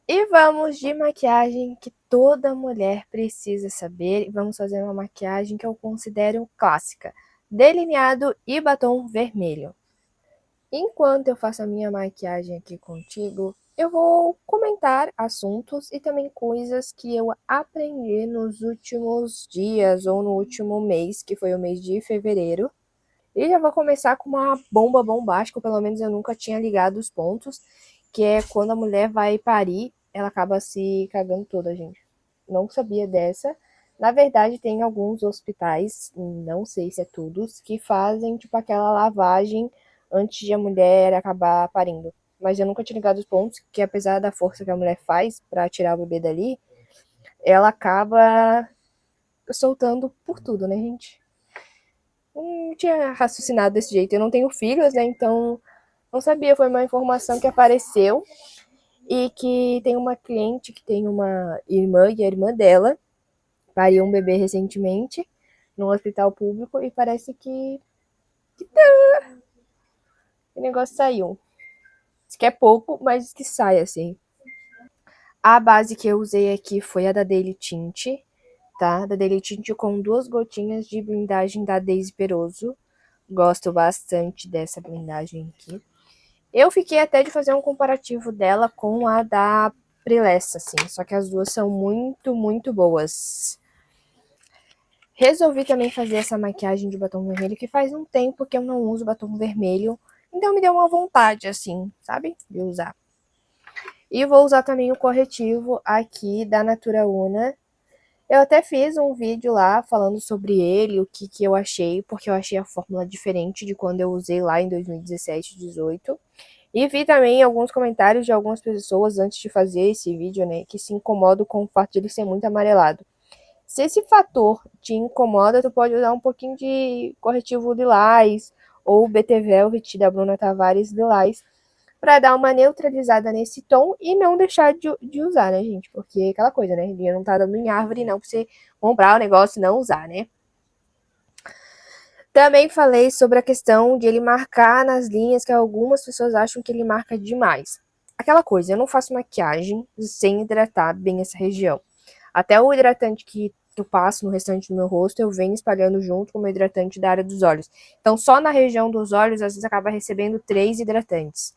E vamos de maquiagem que toda mulher precisa saber. E vamos fazer uma maquiagem que eu considero clássica: delineado e batom vermelho. Enquanto eu faço a minha maquiagem aqui contigo, eu vou comentar assuntos e também coisas que eu aprendi nos últimos dias ou no último mês, que foi o mês de fevereiro. E já vou começar com uma bomba bombástica, pelo menos eu nunca tinha ligado os pontos, que é quando a mulher vai parir, ela acaba se cagando toda, gente. Não sabia dessa. Na verdade, tem alguns hospitais, não sei se é todos, que fazem tipo aquela lavagem antes de a mulher acabar parindo. Mas eu nunca tinha ligado os pontos, que apesar da força que a mulher faz para tirar o bebê dali, ela acaba soltando por tudo, né, gente? Não tinha raciocinado desse jeito. Eu não tenho filhos, né? Então não sabia. Foi uma informação que apareceu e que tem uma cliente que tem uma irmã e a irmã dela pariu um bebê recentemente num hospital público e parece que o negócio saiu. Diz que é pouco, mas diz que sai assim. A base que eu usei aqui foi a da Daily Tint, tá? Da Daily Tint com 2 gotinhas de blindagem da Daisy Peroso. Gosto bastante dessa blindagem aqui. Eu fiquei até de fazer um comparativo dela com a da Prelessa, assim. Só que as duas são muito, muito boas. Resolvi também fazer essa maquiagem de batom vermelho, que faz um tempo que eu não uso batom vermelho. Então me deu uma vontade, assim, sabe? De usar. E vou usar também o corretivo aqui da Natura Una. Eu até fiz um vídeo lá falando sobre ele, o que eu achei, porque eu achei a fórmula diferente de quando eu usei lá em 2017, 2018. E vi também alguns comentários de algumas pessoas antes de fazer esse vídeo, né, que se incomodam com o fato de ele ser muito amarelado. Se esse fator te incomoda, tu pode usar um pouquinho de corretivo lilás ou BT Velvet da Bruna Tavares lilás para dar uma neutralizada nesse tom e não deixar de usar, né, gente? Porque é aquela coisa, né? Ele não tá dando em árvore não pra você comprar o negócio e não usar, né? Também falei sobre a questão de ele marcar nas linhas, que algumas pessoas acham que ele marca demais. Aquela coisa, eu não faço maquiagem sem hidratar bem essa região. Até o hidratante que eu passo no restante do meu rosto, eu venho espalhando junto com o meu hidratante da área dos olhos. Então, só na região dos olhos, às vezes acaba recebendo 3 hidratantes.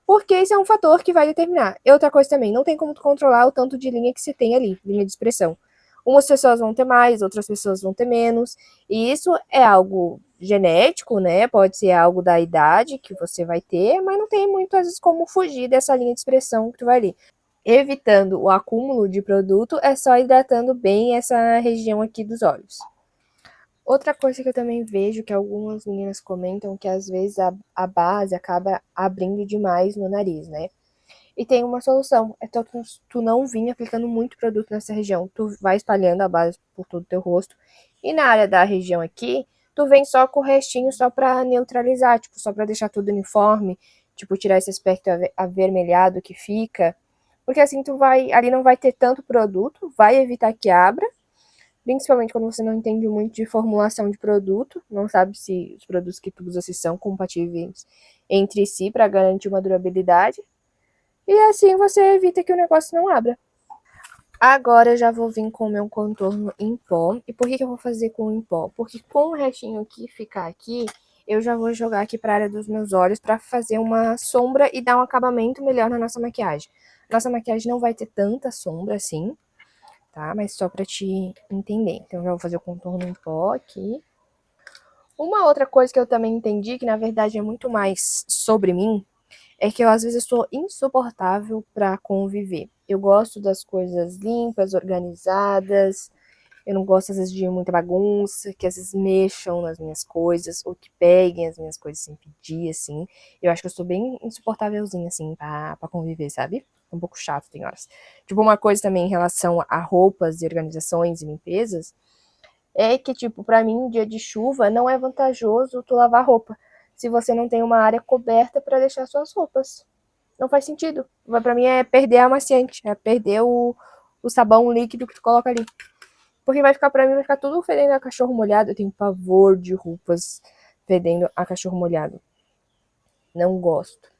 Porque esse é um fator que vai determinar. E outra coisa também, não tem como tu controlar o tanto de linha que você tem ali, linha de expressão. Umas pessoas vão ter mais, outras pessoas vão ter menos. E isso é algo genético, né? Pode ser algo da idade que você vai ter, mas não tem muito, às vezes, como fugir dessa linha de expressão que tu vai ali. Evitando o acúmulo de produto, é só hidratando bem essa região aqui dos olhos. Outra coisa que eu também vejo que algumas meninas comentam que às vezes a base acaba abrindo demais no nariz, né? E tem uma solução, é tu não vir aplicando muito produto nessa região. Tu vai espalhando a base por todo o teu rosto. E na área da região aqui, tu vem só com o restinho só pra neutralizar, tipo, só pra deixar tudo uniforme, tipo, tirar esse aspecto avermelhado que fica. Porque assim tu vai, ali não vai ter tanto produto, vai evitar que abra, principalmente quando você não entende muito de formulação de produto, não sabe se os produtos que tu usa se são compatíveis entre si para garantir uma durabilidade. E assim você evita que o negócio não abra. Agora eu já vou vir com o meu contorno em pó. E por que eu vou fazer com em pó? Porque com o restinho que ficar aqui, eu já vou jogar aqui para a área dos meus olhos para fazer uma sombra e dar um acabamento melhor na nossa maquiagem. Nossa maquiagem não vai ter tanta sombra assim, tá? Mas só para te entender. Então eu já vou fazer o contorno em pó aqui. Uma outra coisa que eu também entendi, que na verdade é muito mais sobre mim, é que eu às vezes sou insuportável para conviver. Eu gosto das coisas limpas, organizadas. Eu não gosto às vezes de muita bagunça, que às vezes mexam nas minhas coisas ou que peguem as minhas coisas sem pedir, assim. Eu acho que eu sou bem insuportávelzinha assim pra conviver, sabe? É um pouco chato tem horas. Tipo, uma coisa também em relação a roupas e organizações e limpezas é que, tipo, pra mim, dia de chuva, não é vantajoso tu lavar roupa se você não tem uma área coberta pra deixar suas roupas. Não faz sentido. Pra mim é perder a amaciante, é perder o sabão líquido que tu coloca ali. Porque vai ficar, pra mim, vai ficar tudo fedendo a cachorro molhado. Eu tenho pavor de roupas fedendo a cachorro molhado. Não gosto.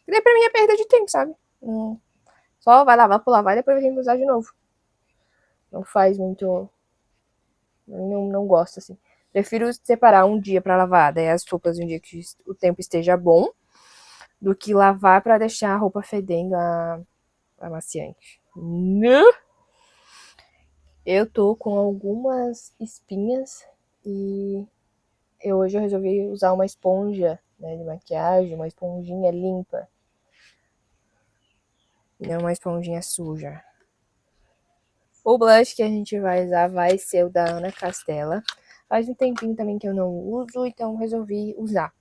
E daí pra mim é perda de tempo, sabe? Só vai lavar por lavar e depois vai ter que usar de novo. Não faz muito... Não gosto, assim. Prefiro separar um dia pra lavar, daí as roupas um dia que o tempo esteja bom, do que lavar pra deixar a roupa fedendo amaciante. Não! Eu tô com algumas espinhas e hoje eu resolvi usar uma esponja, né, de maquiagem, uma esponjinha limpa, não uma esponjinha suja. O blush que a gente vai usar vai ser o da Ana Castela. Faz um tempinho também que eu não uso, então resolvi usar.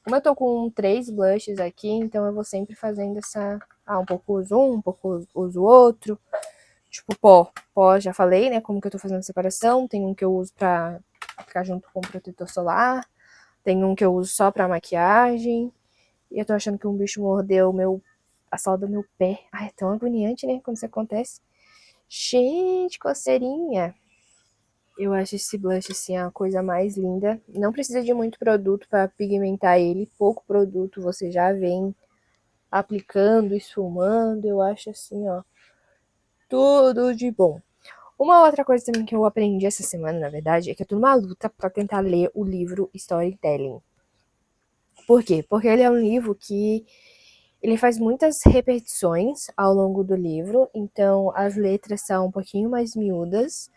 Como eu tô com 3 blushes aqui, então eu vou sempre fazendo essa... um pouco uso um pouco uso outro. Tipo, pó já falei, né, como que eu tô fazendo a separação. Tem um que eu uso pra ficar junto com o protetor solar. Tem um que eu uso só pra maquiagem. E eu tô achando que um bicho mordeu a sola do meu pé. Ai, é tão agoniante, né, quando isso acontece. Gente, coceirinha. Eu acho esse blush, assim, a coisa mais linda. Não precisa de muito produto pra pigmentar ele. Pouco produto você já vem aplicando, esfumando. Eu acho assim, ó, tudo de bom. Uma outra coisa também que eu aprendi essa semana, na verdade, é que eu tô numa luta pra tentar ler o livro Storytelling. Por quê? Porque ele é um livro que ele faz muitas repetições ao longo do livro, então as letras são um pouquinho mais miúdas.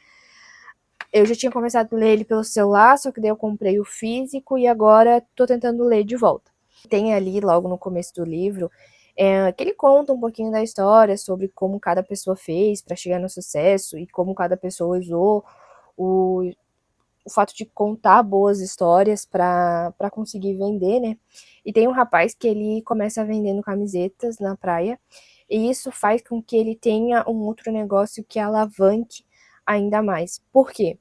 Eu já tinha começado a ler ele pelo celular, só que daí eu comprei o físico e agora tô tentando ler de volta. Tem ali, logo no começo do livro, que ele conta um pouquinho da história sobre como cada pessoa fez para chegar no sucesso e como cada pessoa usou o, o fato de contar boas histórias para conseguir vender, né? E tem um rapaz que ele começa vendendo camisetas na praia, e isso faz com que ele tenha um outro negócio que alavanque ainda mais. Por quê?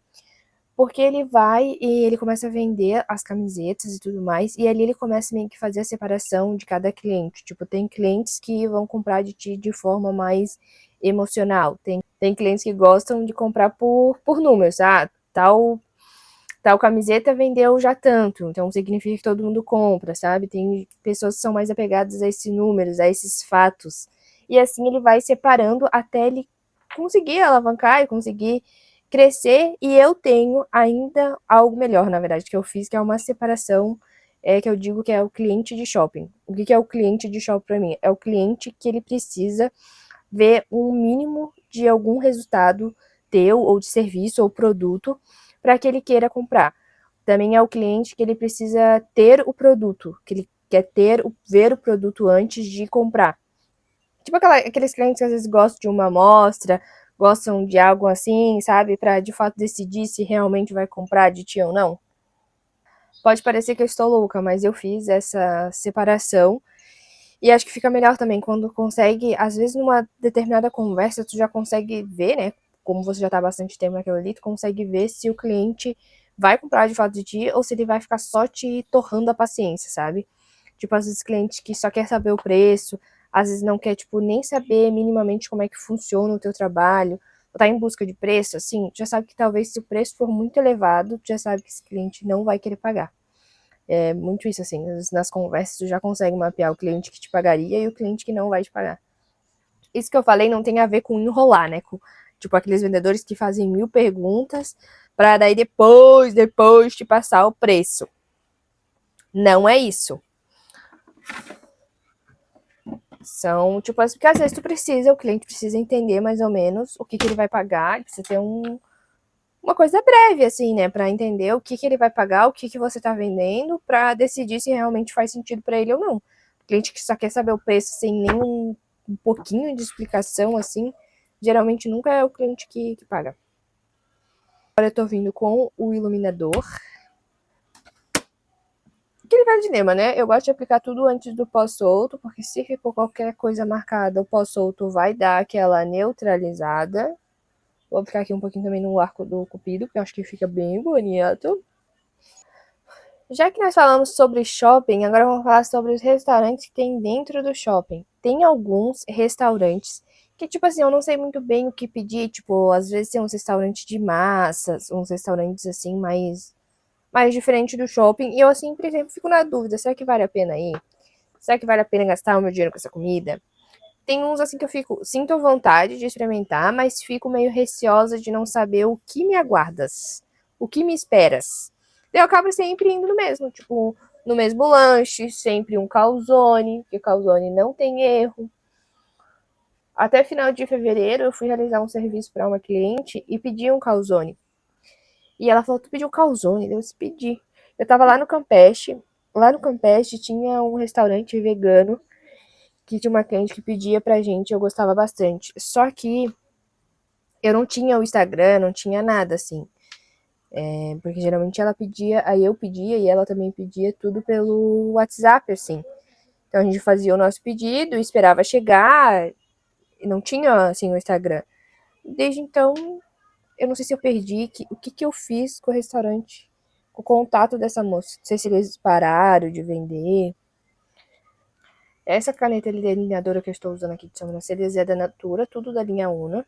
Porque ele vai e ele começa a vender as camisetas e tudo mais, e ali ele começa meio que fazer a separação de cada cliente. Tipo, tem clientes que vão comprar de ti de forma mais emocional. Tem clientes que gostam de comprar por números. Tal camiseta vendeu já tanto, então significa que todo mundo compra, sabe? Tem pessoas que são mais apegadas a esses números, a esses fatos. E assim ele vai separando até ele conseguir alavancar e conseguir crescer. E eu tenho ainda algo melhor, na verdade, que eu fiz, que é uma separação, que eu digo que é o cliente de shopping. O que é o cliente de shopping para mim? É o cliente que ele precisa ver um mínimo de algum resultado teu, ou de serviço, ou produto, para que ele queira comprar. Também é o cliente que ele precisa ter o produto, que ele quer ver o produto antes de comprar. Tipo aqueles clientes que às vezes gostam de uma amostra, gostam de algo assim, sabe? Para de fato decidir se realmente vai comprar de ti ou não. Pode parecer que eu estou louca, mas eu fiz essa separação. E acho que fica melhor também quando consegue, às vezes numa determinada conversa, tu já consegue ver, né? Como você já tá há bastante tempo naquilo ali, tu consegue ver se o cliente vai comprar de fato de ti ou se ele vai ficar só te torrando a paciência, sabe? Tipo, às vezes cliente que só quer saber o preço, às vezes não quer, tipo, nem saber minimamente como é que funciona o teu trabalho, ou tá em busca de preço, assim, já sabe que talvez se o preço for muito elevado, tu já sabe que esse cliente não vai querer pagar. É muito isso, assim, nas conversas tu já consegue mapear o cliente que te pagaria e o cliente que não vai te pagar. Isso que eu falei não tem a ver com enrolar, né? Com, tipo, aqueles vendedores que fazem 1000 perguntas para daí depois te passar o preço. Não é isso. São, tipo, porque às vezes tu precisa, o cliente precisa entender mais ou menos o que ele vai pagar, precisa ter uma coisa breve, assim, né, para entender o que ele vai pagar, o que você tá vendendo, para decidir se realmente faz sentido para ele ou não. O cliente que só quer saber o preço sem nenhum um pouquinho de explicação, assim, geralmente nunca é o cliente que paga. Agora eu tô vindo com o iluminador. Aquele velho dilema, né? Eu gosto de aplicar tudo antes do pó solto, porque se ficou qualquer coisa marcada, o pó solto vai dar aquela neutralizada. Vou aplicar aqui um pouquinho também no arco do cupido, que eu acho que fica bem bonito. Já que nós falamos sobre shopping, agora vamos falar sobre os restaurantes que tem dentro do shopping. Tem alguns restaurantes que, tipo assim, eu não sei muito bem o que pedir. Tipo, às vezes tem uns restaurantes de massas, uns restaurantes assim, mais diferente do shopping. E eu, assim, por exemplo, fico na dúvida: será que vale a pena ir? Será que vale a pena gastar o meu dinheiro com essa comida? Tem uns assim que sinto vontade de experimentar, mas fico meio receosa de não saber o que me aguardas, o que me esperas. Eu acabo sempre indo no mesmo, tipo, no mesmo lanche, sempre um calzone, porque calzone não tem erro. Até final de fevereiro eu fui realizar um serviço para uma cliente e pedi um calzone. E ela falou: "Tu pediu calzone?" Eu disse: "Pedi". Eu tava lá no Campeche. Lá no Campeche tinha um restaurante vegano que tinha uma cliente que pedia pra gente, eu gostava bastante. Só que eu não tinha o Instagram, não tinha nada assim. Porque geralmente ela pedia, aí eu pedia e ela também pedia tudo pelo WhatsApp, assim. Então a gente fazia o nosso pedido, esperava chegar, e não tinha assim o Instagram. Desde então, eu não sei se eu perdi, o que que eu fiz com o restaurante, com o contato dessa moça. Não sei se eles pararam de vender. Essa caneta delineadora que eu estou usando aqui de sobrancelhas é da Natura, tudo da linha Una.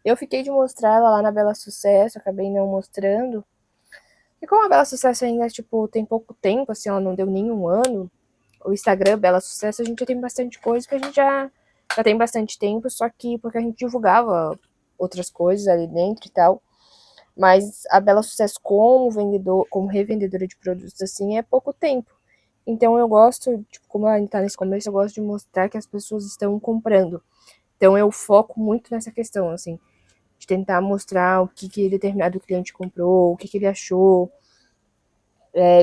Eu fiquei de mostrar ela lá na Bela Sucesso, acabei não mostrando. E como a Bela Sucesso ainda, tipo, tem pouco tempo, assim, ela não deu nenhum ano, o Instagram Bela Sucesso, a gente já tem bastante coisa que a gente já tem bastante tempo, só que porque a gente divulgava outras coisas ali dentro e tal. Mas a Bela Sucesso como vendedor, como revendedora de produtos assim, é pouco tempo. Então eu gosto, tipo, como ela está nesse começo, eu gosto de mostrar que as pessoas estão comprando. Então eu foco muito nessa questão, assim, de tentar mostrar o que, que determinado cliente comprou, o que, que ele achou,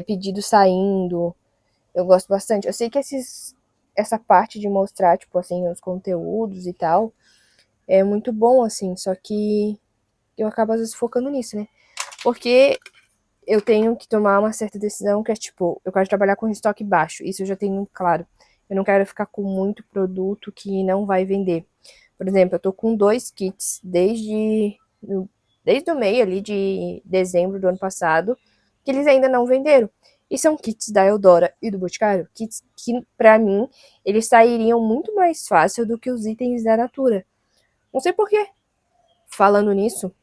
pedido saindo. Eu gosto bastante. Eu sei que essa parte de mostrar, tipo assim, os conteúdos e tal, é muito bom, assim, só que eu acabo às vezes focando nisso, né? Porque eu tenho que tomar uma certa decisão que é tipo, eu quero trabalhar com estoque baixo, isso eu já tenho claro. Eu não quero ficar com muito produto que não vai vender. Por exemplo, eu tô com 2 kits desde o meio ali de dezembro do ano passado, que eles ainda não venderam. E são kits da Eudora e do Boticário, kits que, pra mim, eles sairiam muito mais fácil do que os itens da Natura. Não sei por quê. Falando nisso,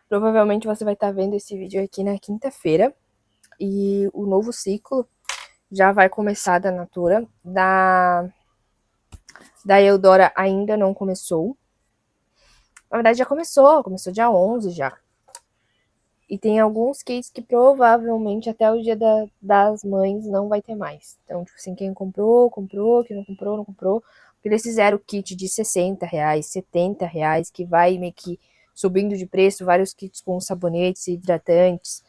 provavelmente você vai estar vendo esse vídeo aqui na quinta-feira. E o novo ciclo já vai começar da Natura. Da Eudora ainda não começou. Na verdade, já começou dia 11 já. E tem alguns kits que provavelmente até o dia das mães não vai ter mais. Então, tipo assim, quem comprou, comprou, quem não comprou, não comprou. Porque eles fizeram kit de R$ 60, R$ 70, que vai meio que subindo de preço, vários kits com sabonetes e hidratantes.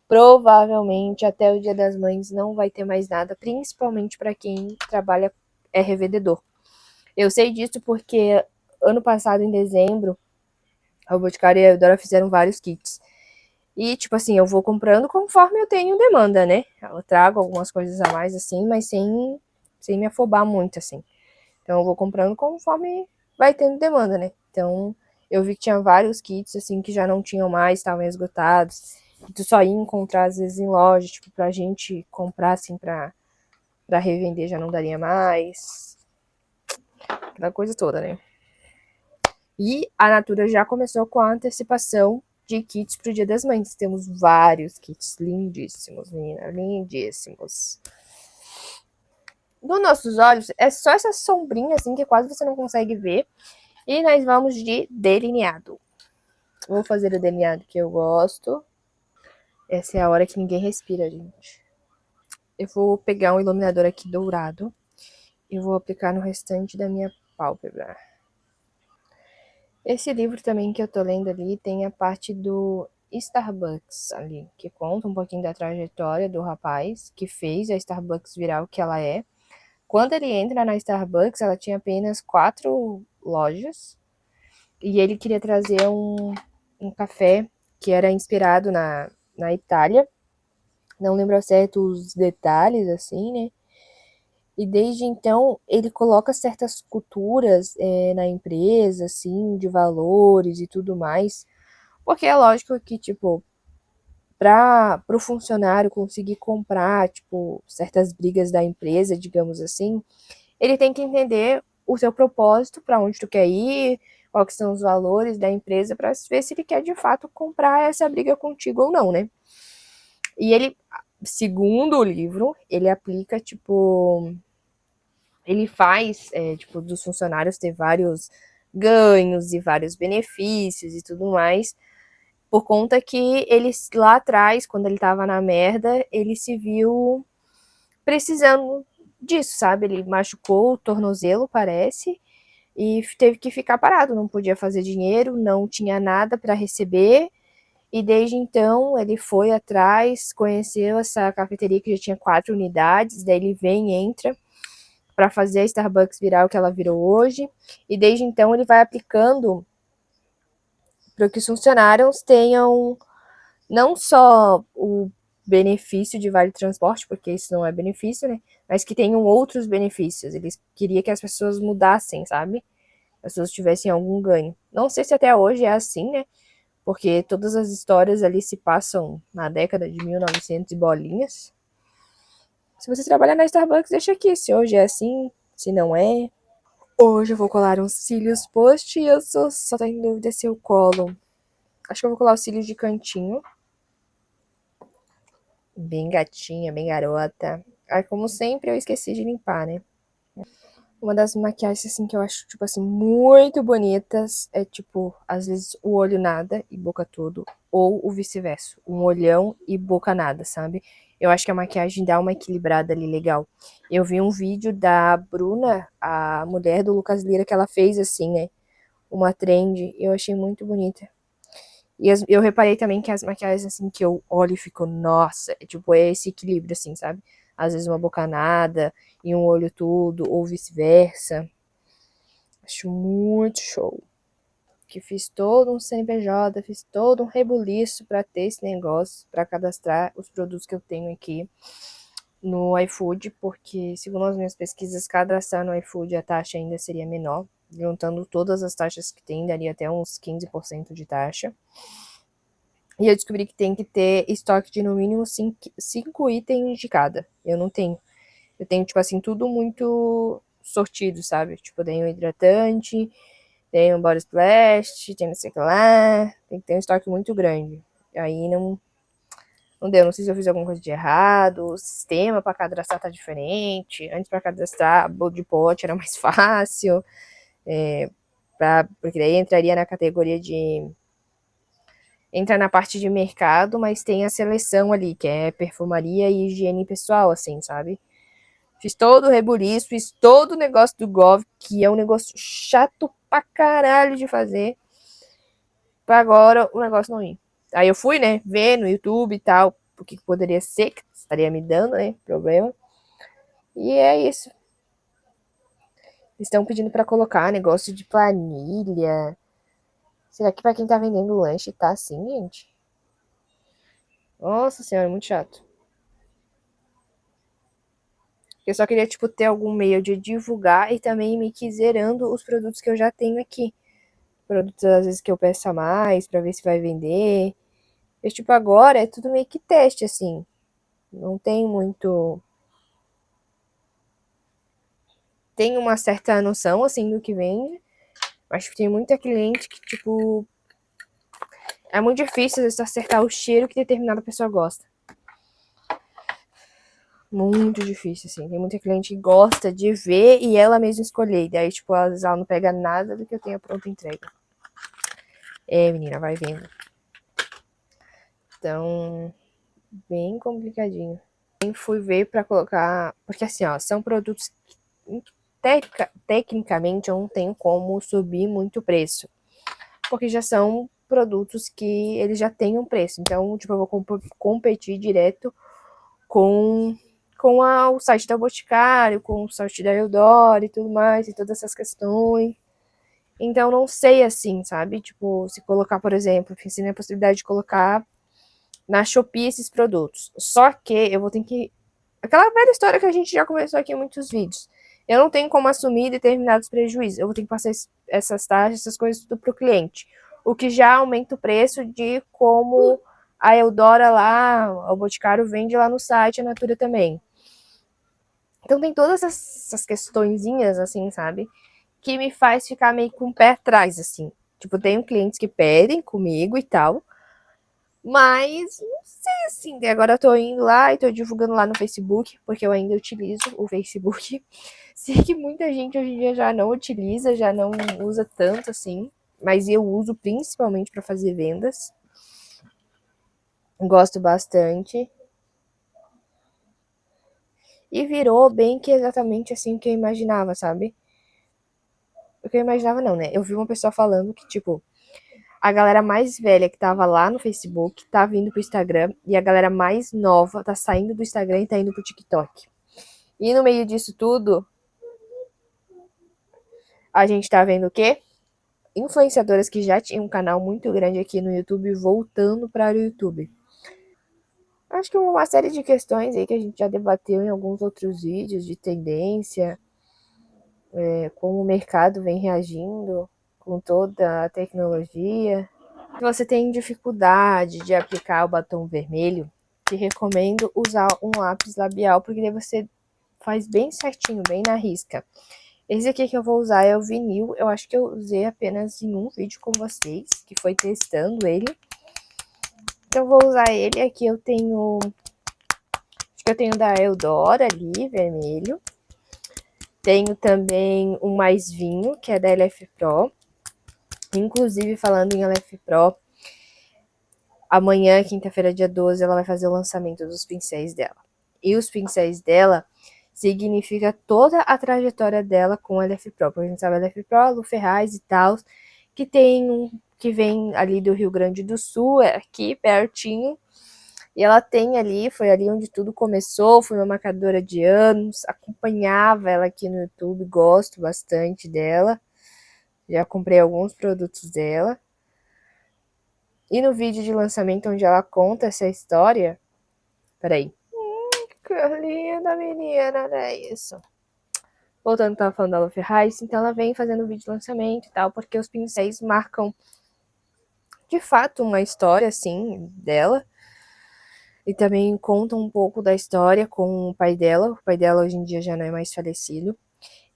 Provavelmente até o Dia das Mães não vai ter mais nada, principalmente para quem trabalha, é revendedor. Eu sei disso porque ano passado, em dezembro, a Boticário e a Eudora fizeram vários kits. E, tipo assim, eu vou comprando conforme eu tenho demanda, né? Eu trago algumas coisas a mais, assim, mas sem me afobar muito, assim. Então, eu vou comprando conforme vai tendo demanda, né? Então, eu vi que tinha vários kits, assim, que já não tinham mais, estavam esgotados. E tu só ia encontrar, às vezes, em loja, tipo, pra gente comprar, assim, pra revender já não daria mais. Aquela coisa toda, né? E a Natura já começou com a antecipação de kits pro Dia das Mães. Temos vários kits lindíssimos, menina, lindíssimos. Nos nossos olhos, é só essa sombrinha, assim, que quase você não consegue ver. E nós vamos de delineado. Vou fazer o delineado que eu gosto. Essa é a hora que ninguém respira, gente. Eu vou pegar um iluminador aqui dourado e vou aplicar no restante da minha pálpebra. Esse livro também que eu tô lendo ali tem a parte do Starbucks ali, que conta um pouquinho da trajetória do rapaz que fez a Starbucks virar o que ela é. Quando ele entra na Starbucks, ela tinha apenas 4 lojas e ele queria trazer um café que era inspirado na Itália. Não lembro ao certo os detalhes, assim, né? E desde então ele coloca certas culturas na empresa, assim, de valores e tudo mais. Porque é lógico que, tipo, para o funcionário conseguir comprar, tipo, certas brigas da empresa, digamos assim, ele tem que entender o seu propósito, para onde tu quer ir, quais são os valores da empresa, para ver se ele quer de fato comprar essa briga contigo ou não, né? E ele, segundo o livro, ele aplica, tipo, ele faz, tipo, dos funcionários ter vários ganhos e vários benefícios e tudo mais, por conta que ele, lá atrás, quando ele tava na merda, ele se viu precisando disso, sabe? Ele machucou o tornozelo, parece, e teve que ficar parado, não podia fazer dinheiro, não tinha nada para receber, e desde então ele foi atrás, conheceu essa cafeteria que já tinha 4 unidades, daí ele vem, entra para fazer a Starbucks virar o que ela virou hoje, e desde então ele vai aplicando para que os funcionários tenham não só o benefício de vale transporte, porque isso não é benefício, né? Mas que tenham outros benefícios. Eles queriam que as pessoas mudassem, sabe? As pessoas tivessem algum ganho. Não sei se até hoje é assim, né? Porque todas as histórias ali se passam na década de 1900 e bolinhas. Se você trabalhar na Starbucks, deixa aqui se hoje é assim, se não é. Hoje eu vou colar uns cílios post e eu só tô em dúvida se eu colo. Acho que eu vou colar os cílios de cantinho. Bem gatinha, bem garota. Aí, como sempre, eu esqueci de limpar, né? Uma das maquiagens, assim, que eu acho, tipo assim, muito bonitas é, tipo, às vezes o olho nada e boca tudo. Ou o vice-versa. Um olhão e boca nada, sabe? Eu acho que a maquiagem dá uma equilibrada ali legal. Eu vi um vídeo da Bruna, a mulher do Lucas Lira, que ela fez assim, né? Uma trend. Eu achei muito bonita. E eu reparei também que as maquiagens, assim, que eu olho e fico, nossa, tipo, é esse equilíbrio, assim, sabe? Às vezes uma bocanada e um olho tudo, ou vice-versa. Acho muito show. Que fiz todo um CNPJ, fiz todo um rebuliço pra ter esse negócio, pra cadastrar os produtos que eu tenho aqui no iFood, porque, segundo as minhas pesquisas, cadastrar no iFood a taxa ainda seria menor. Juntando todas as taxas que tem, daria até uns 15% de taxa. E eu descobri que tem que ter estoque de no mínimo 5 itens de cada. Eu não tenho. Eu tenho, tipo assim, tudo muito sortido, sabe? Tipo, tenho hidratante, tenho body splash, tem não sei o que lá. Tem que ter um estoque muito grande. Aí não deu. Não sei se eu fiz alguma coisa de errado. O sistema para cadastrar tá diferente. Antes para cadastrar de pote era mais fácil. Porque daí entraria na categoria de entra na parte de mercado, mas tem a seleção ali, que é perfumaria e higiene pessoal, assim, sabe? Fiz todo o rebuliço, fiz todo o negócio do Gov, que é um negócio chato pra caralho de fazer, pra agora o negócio não ir. Aí eu fui, né, ver no YouTube e tal, o que poderia ser, que estaria me dando, né, problema. E é isso. Estão pedindo pra colocar negócio de planilha. Será que pra quem tá vendendo lanche tá assim, gente? Nossa senhora, muito chato. Eu só queria, tipo, ter algum meio de divulgar e também me que zerando os produtos que eu já tenho aqui. Produtos, às vezes, que eu peço a mais pra ver se vai vender. Mas, tipo, agora é tudo meio que teste, assim. Não tem muito. Tem uma certa noção, assim, do que vende. Mas tem muita cliente que, tipo. É muito difícil, às vezes, acertar o cheiro que determinada pessoa gosta. Muito difícil, assim. Tem muita cliente que gosta de ver e ela mesma escolher. E daí, tipo, às vezes ela não pega nada do que eu tenho pronta entrega. É, menina, vai vendo. Então, bem complicadinho. Eu fui ver para colocar, porque assim, ó, são produtos que tecnicamente eu não tenho como subir muito o preço, porque já são produtos que eles já têm um preço. Então, tipo, eu vou competir direto com o site da Boticário, com o site da Eudora e tudo mais, e todas essas questões. Então, não sei assim, sabe? Tipo, se colocar, por exemplo, pensei na possibilidade de colocar na Shopee esses produtos. Só que eu vou ter que. Aquela velha história que a gente já conversou aqui em muitos vídeos. Eu não tenho como assumir determinados prejuízos. Eu vou ter que passar essas taxas, essas coisas tudo para o cliente. O que já aumenta o preço de como a Eudora lá, o Boticário vende lá no site, a Natura também. Então tem todas essas questõezinhas, assim, sabe? Que me faz ficar meio com o pé atrás, assim. Tipo, tenho clientes que pedem comigo e tal, Mas, não sei assim, agora eu tô indo lá e tô divulgando lá no Facebook, porque eu ainda utilizo o Facebook. Sei que muita gente hoje em dia já não utiliza, já não usa tanto assim, mas eu uso principalmente para fazer vendas. Gosto bastante. E virou bem que exatamente assim o que eu imaginava, sabe? O que eu imaginava não, né? Eu vi uma pessoa falando que, tipo, a galera mais velha que tava lá no Facebook tá vindo pro Instagram e a galera mais nova tá saindo do Instagram e tá indo pro TikTok. E no meio disso tudo, a gente tá vendo o quê? Influenciadoras que já tinham um canal muito grande aqui no YouTube voltando para o YouTube. Acho que uma série de questões aí que a gente já debateu em alguns outros vídeos de tendência, como o mercado vem reagindo com toda a tecnologia. Se você tem dificuldade de aplicar o batom vermelho, te recomendo usar um lápis labial, porque daí você faz bem certinho, bem na risca. Esse aqui que eu vou usar é o vinil. Eu acho que eu usei apenas em um vídeo com vocês, que foi testando ele. Então eu vou usar ele. Aqui eu tenho. Acho que eu tenho da Eudora ali, vermelho. Tenho também um mais vinho, que é da LF Pro. Inclusive, falando em LF Pro, amanhã, quinta-feira, dia 12, ela vai fazer o lançamento dos pincéis dela. E os pincéis dela significa toda a trajetória dela com a LF Pro. Porque a gente sabe a LF Pro, Lu Ferraz e tal, que tem um que vem ali do Rio Grande do Sul, é aqui pertinho. E ela tem ali, foi ali onde tudo começou, foi uma marcadora de anos, acompanhava ela aqui no YouTube, gosto bastante dela. Já comprei alguns produtos dela. E no vídeo de lançamento onde ela conta essa história. Peraí. Que linda menina, não é isso? Voltando, tava falando da Lu Ferraz, então ela vem fazendo vídeo de lançamento e tal, porque os pincéis marcam de fato uma história, assim, dela. E também contam um pouco da história com o pai dela. O pai dela hoje em dia já não é mais falecido.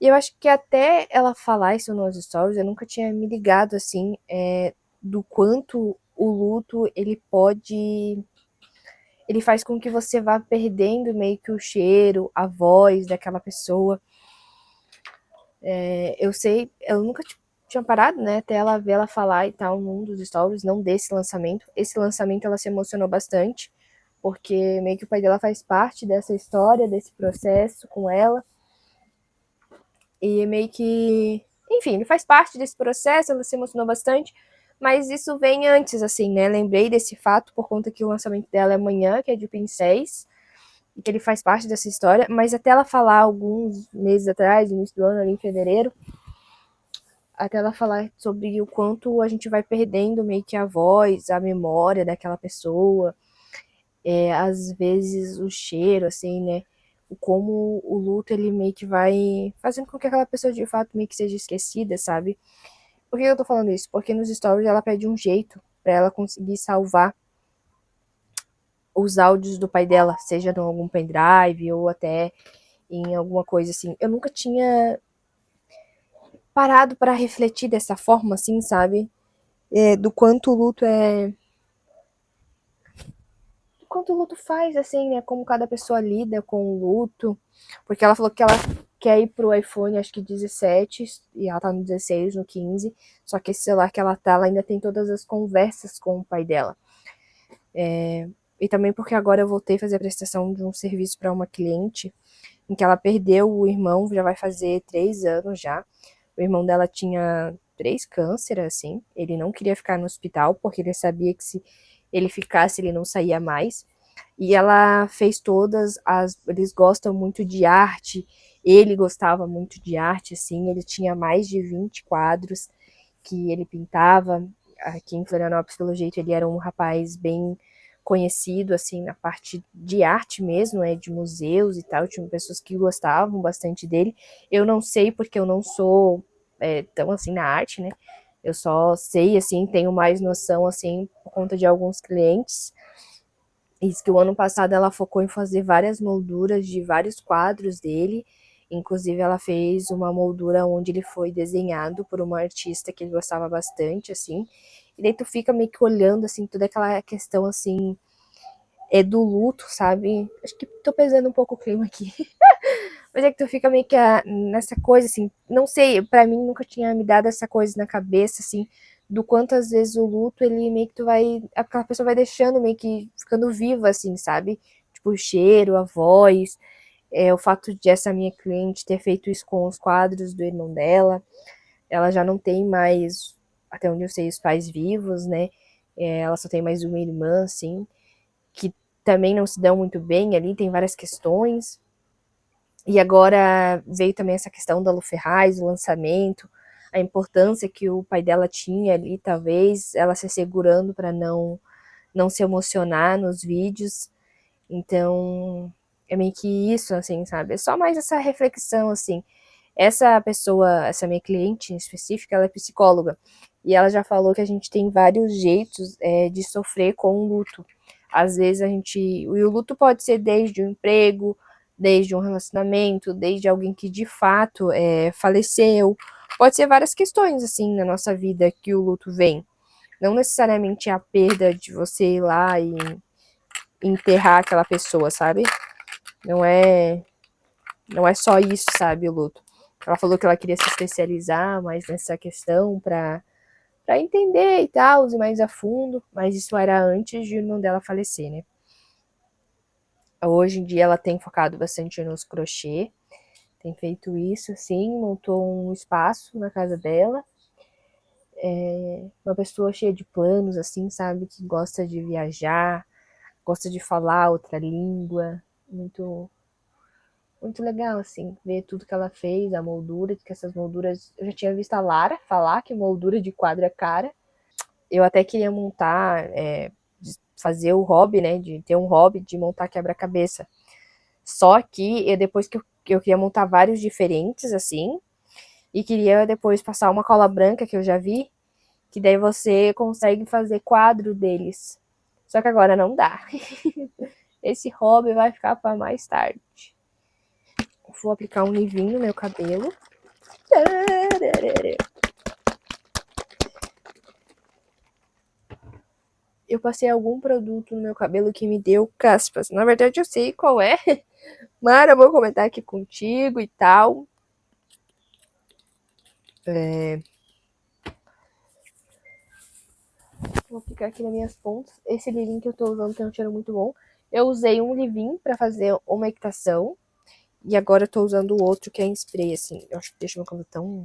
E eu acho que até ela falar isso nos stories, eu nunca tinha me ligado, assim, do quanto o luto, ele pode... Ele faz com que você vá perdendo meio que o cheiro, a voz daquela pessoa. Eu sei, eu nunca tinha parado, né, até ela ver ela falar e tal num dos stories, não desse lançamento. Esse lançamento ela se emocionou bastante, porque meio que o pai dela faz parte dessa história, desse processo com ela. E meio que, enfim, ele faz parte desse processo, ela se emocionou bastante, mas isso vem antes, assim, né? Lembrei desse fato por conta que o lançamento dela é amanhã, que é de pincéis, e que ele faz parte dessa história, mas até ela falar alguns meses atrás, início do ano, ali em fevereiro, até ela falar sobre o quanto a gente vai perdendo meio que a voz, a memória daquela pessoa, às vezes o cheiro, assim, né? Como o luto ele meio que vai fazendo com que aquela pessoa de fato meio que seja esquecida, sabe? Por que eu tô falando isso? Porque nos stories ela pede um jeito pra ela conseguir salvar os áudios do pai dela, seja em algum pendrive ou até em alguma coisa assim. Eu nunca tinha parado pra refletir dessa forma, assim, sabe? Do quanto o luto é. Do quanto o luto faz, assim, né? Como cada pessoa lida com o luto. Porque ela falou que ela quer ir pro iPhone, acho que 17, e ela tá no 16, no 15. Só que esse celular que ela tá, ela ainda tem todas as conversas com o pai dela. E também porque agora eu voltei a fazer a prestação de um serviço para uma cliente, em que ela perdeu o irmão, já vai fazer 3 anos já. O irmão dela tinha 3 cânceres, assim. Ele não queria ficar no hospital, porque ele sabia que se ele ficasse, ele não saía mais. E ela fez todas as. Eles gostam muito de arte. Ele gostava muito de arte, assim. Ele tinha mais de 20 quadros que ele pintava. Aqui em Florianópolis, pelo jeito, ele era um rapaz bem conhecido, assim, na parte de arte mesmo, de museus e tal. Tinha pessoas que gostavam bastante dele. Eu não sei porque eu não sou tão assim na arte, né? Eu só sei, assim, tenho mais noção, assim, por conta de alguns clientes. Isso que o ano passado ela focou em fazer várias molduras de vários quadros dele. Inclusive, ela fez uma moldura onde ele foi desenhado por uma artista que ele gostava bastante, assim. E daí tu fica meio que olhando, assim, toda aquela questão, assim, do luto, sabe? Acho que tô pesando um pouco o clima aqui. Mas é que tu fica meio que nessa coisa, assim, não sei, pra mim nunca tinha me dado essa coisa na cabeça, assim, do quanto às vezes o luto, ele meio que tu vai, aquela pessoa vai deixando meio que ficando viva, assim, sabe? Tipo, o cheiro, a voz, o fato de essa minha cliente ter feito isso com os quadros do irmão dela, ela já não tem mais, até onde eu sei, os pais vivos, né? Ela só tem mais uma irmã, assim, que também não se dão muito bem ali, tem várias questões. E agora veio também essa questão da Lu Ferraz, o lançamento, a importância que o pai dela tinha ali, talvez, ela se segurando para não se emocionar nos vídeos. Então, é meio que isso, assim, sabe? É só mais essa reflexão, assim. Essa pessoa, essa minha cliente em específico, ela é psicóloga. E ela já falou que a gente tem vários jeitos de sofrer com o luto. Às vezes a gente. E o luto pode ser desde um emprego, desde um relacionamento, desde alguém que de fato faleceu. Pode ser várias questões, assim, na nossa vida que o luto vem. Não necessariamente a perda de você ir lá e enterrar aquela pessoa, sabe? Não é, não é só isso, sabe, o luto. Ela falou que ela queria se especializar mais nessa questão para entender e tal, e mais a fundo, mas isso era antes de o irmão dela falecer, né? Hoje em dia ela tem focado bastante nos crochê, tem feito isso, assim, montou um espaço na casa dela. Uma pessoa cheia de planos, assim, sabe, que gosta de viajar, gosta de falar outra língua, muito muito legal, assim, ver tudo que ela fez, a moldura, que essas molduras. Eu já tinha visto a Lara falar que moldura de quadro é cara. Eu até queria montar, fazer o hobby, né? De ter um hobby de montar quebra-cabeça. Só que depois que eu queria montar vários diferentes, assim, e queria depois passar uma cola branca que eu já vi, que daí você consegue fazer quadro deles. Só que agora não dá. Esse hobby vai ficar para mais tarde. Vou aplicar um livinho no meu cabelo. Eu passei algum produto no meu cabelo que me deu caspas. Na verdade, eu sei qual é. Mara, eu vou comentar aqui contigo e tal. Vou aplicar aqui nas minhas pontas. Esse livinho que eu tô usando tem um cheiro muito bom. Eu usei um livinho pra fazer uma equitação. E agora eu tô usando o outro que é em spray, assim. Eu acho que deixa meu cabelo tão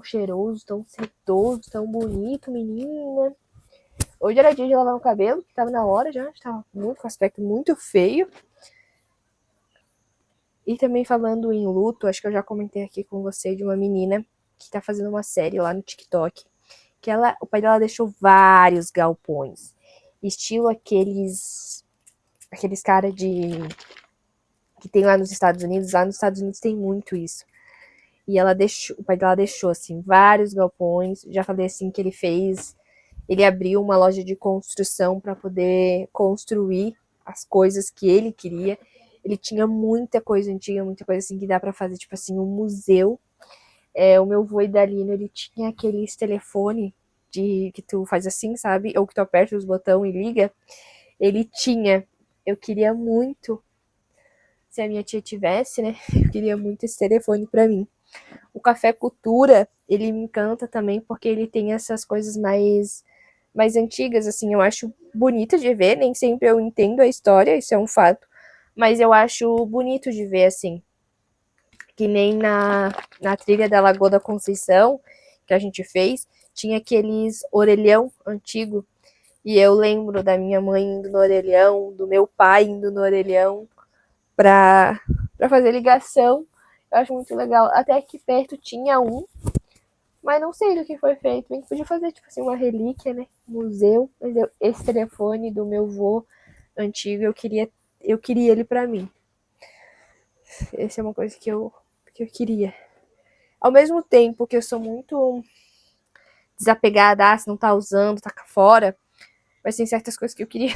cheiroso, tão sedoso, tão bonito, menina. Hoje era dia de lavar o cabelo, que tava na hora já. Tava muito, com aspecto muito feio. E também falando em luto, acho que eu já comentei aqui com você de uma menina que tá fazendo uma série lá no TikTok. Que o pai dela deixou vários galpões. Estilo aqueles cara que tem lá nos Estados Unidos. Lá nos Estados Unidos tem muito isso. E o pai dela deixou, assim, vários galpões. Já falei, assim, que ele abriu uma loja de construção para poder construir as coisas que ele queria. Ele tinha muita coisa antiga, muita coisa assim que dá para fazer, tipo assim, um museu. O meu vô Idalino, ele tinha aqueles telefone que tu faz assim, sabe? Ou que tu aperta os botões e liga. Ele tinha. Eu queria muito, se a minha tia tivesse, né? Eu queria muito esse telefone para mim. O Café Cultura, ele me encanta também porque ele tem essas coisas mais antigas, assim, eu acho bonito de ver, nem sempre eu entendo a história, isso é um fato, mas eu acho bonito de ver, assim, que nem na trilha da Lagoa da Conceição, que a gente fez, tinha aqueles orelhão antigo, e eu lembro da minha mãe indo no orelhão, do meu pai indo no orelhão pra fazer ligação. Eu acho muito legal. Até aqui perto tinha um, mas não sei do que foi feito. Bem que podia fazer, tipo assim, uma relíquia, né? Museu. Mas esse telefone do meu vô antigo, eu queria ele pra mim. Essa é uma coisa que eu queria. Ao mesmo tempo que eu sou muito desapegada, se não tá usando, tá fora. Mas tem certas coisas que eu queria.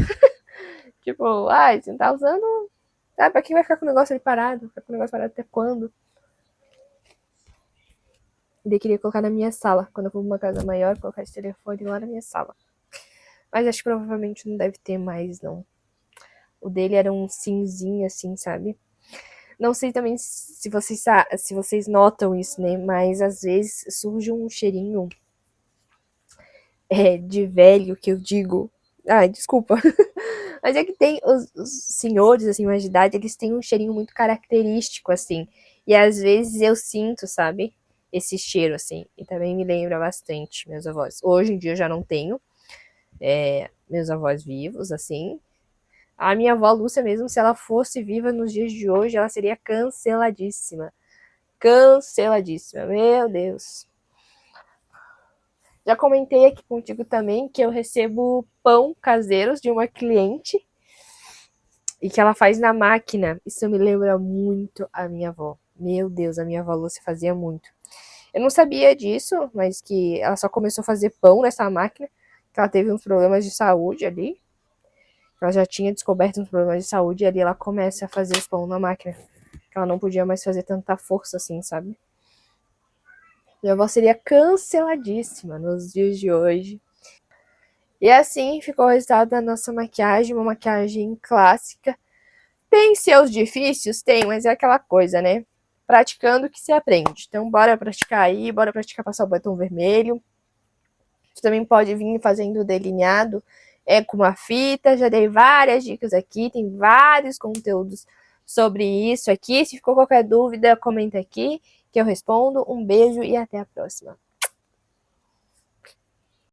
Tipo, se não tá usando, Sabe, pra quem vai ficar com o negócio ali parado? Ficar com o negócio parado até quando? Eu queria colocar na minha sala. Quando eu for pra uma casa maior, colocar esse telefone lá na minha sala. Mas acho que provavelmente não deve ter mais, não. O dele era um cinzinho, assim, sabe? Não sei também se vocês notam isso, né? Mas às vezes surge um cheirinho de velho, que eu digo. Ai, desculpa. Mas é que tem os senhores, assim, mais de idade, eles têm um cheirinho muito característico, assim. E às vezes eu sinto, sabe? Esse cheiro, assim. E também me lembra bastante meus avós. Hoje em dia eu já não tenho meus avós vivos, assim. A minha avó Lúcia mesmo, se ela fosse viva nos dias de hoje, ela seria canceladíssima. Canceladíssima, meu Deus. Já comentei aqui contigo também que eu recebo pão caseiros de uma cliente e que ela faz na máquina. Isso me lembra muito a minha avó. Meu Deus, a minha avó Lúcia fazia muito. Eu não sabia disso, mas que ela só começou a fazer pão nessa máquina, que ela teve uns problemas de saúde ali. Ela já tinha descoberto uns problemas de saúde e ali ela começa a fazer os pão na máquina. Que ela não podia mais fazer tanta força assim, sabe? Minha avó seria canceladíssima nos dias de hoje. E assim ficou o resultado da nossa maquiagem, uma maquiagem clássica. Tem seus difíceis? Tem, mas é aquela coisa, né? Praticando que se aprende. Então, bora praticar aí, bora praticar passar o batom vermelho. Você também pode vir fazendo delineado com uma fita. Já dei várias dicas aqui, tem vários conteúdos sobre isso aqui. Se ficou qualquer dúvida, comenta aqui que eu respondo. Um beijo e até a próxima.